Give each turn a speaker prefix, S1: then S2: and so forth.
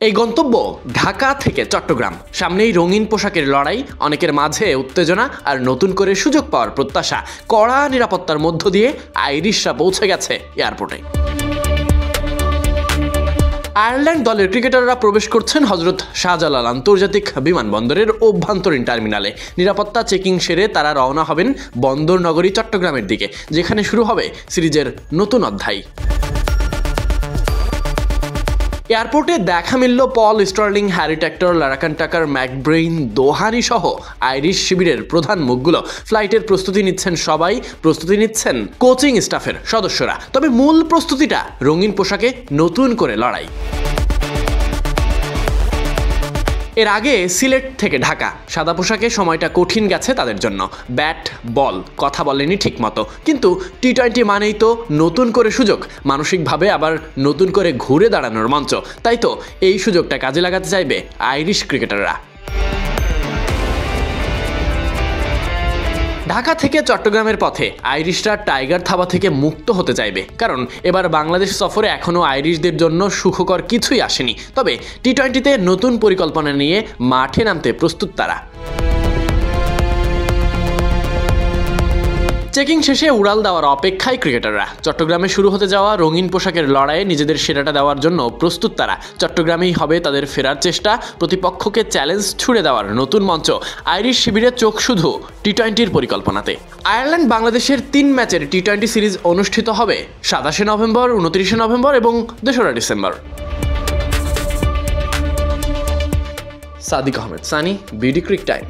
S1: এই গন্তব্য ঢাকা থেকে চট্টগ্রাম। সামনেই রঙিন পোশাকের লড়াই, অনেকের মাঝে উত্তেজনা আর নতুন করে সুযোগ পাওয়ার প্রত্যাশা। কড়া নিরাপত্তার মধ্য দিয়ে আইরিশরা পৌঁছে গেছে এয়ারপোর্টে। আয়ারল্যান্ড দলের ক্রিকেটাররা প্রবেশ করছেন হজরত শাহজালাল আন্তর্জাতিক বিমানবন্দরের অভ্যন্তরীণ টার্মিনালে। নিরাপত্তা চেকিং সেরে তারা রওনা হবেন বন্দর নগরী চট্টগ্রামের দিকে, যেখানে শুরু হবে সিরিজের নতুন অধ্যায়। এয়ারপোর্টে দেখা মিলল পল স্টার্লিং, হ্যারি টেক্টর, লারাকান টাকার, ম্যাকব্রেইন, দোহানি সহ আইরিশ শিবিরের প্রধান মুখগুলো। ফ্লাইটের প্রস্তুতি নিচ্ছেন সবাই, প্রস্তুতি নিচ্ছেন কোচিং স্টাফের সদস্যরা। তবে মূল প্রস্তুতিটা রঙিন পোশাকে নতুন করে লড়াই। এর আগে সিলেট থেকে ঢাকা সাদা পোশাকে সময়টা কঠিন গেছে তাদের জন্য। ব্যাট বল কথা বলেনি ঠিক মতো, কিন্তু টি-20 মানেই তো নতুন করে সুযোগ, মানসিকভাবে আবার নতুন করে ঘুরে দাঁড়ানোর মঞ্চ। তাই তো এই সুযোগটা কাজে লাগাতে চাইবে আইরিশ ক্রিকেটাররা। ঢাকা থেকে চট্টগ্রামের পথে আইরিশরা টাইগার থাবা থেকে মুক্ত হতে চাইবে, কারণ এবার বাংলাদেশ সফরে এখনও আইরিশদের জন্য সুখকর কিছুই আসেনি। তবে টি-20তে নতুন পরিকল্পনা নিয়ে মাঠে নামতে প্রস্তুত তারা। চেকিং শেষে উড়াল দেওয়ার অপেক্ষায় ক্রিকেটাররা। চট্টগ্রামে শুরু হতে যাওয়া রঙিন পোশাকের লড়াইয়ে নিজেদের সেরাটা দেওয়ার জন্য প্রস্তুত তারা। চট্টগ্রামেই হবে তাদের ফেরার চেষ্টা, প্রতিপক্ষকে চ্যালেঞ্জ ছুড়ে দেওয়ার নতুন মঞ্চ। আইরিশ শিবিরে চোখ শুধু টি-20র পরিকল্পনাতে। আয়ারল্যান্ড বাংলাদেশের 3 ম্যাচের টি-20 সিরিজ অনুষ্ঠিত হবে 27 নভেম্বর, 29 নভেম্বর এবং 2রা December. Sadiq Ahmed Sani, BD cric time.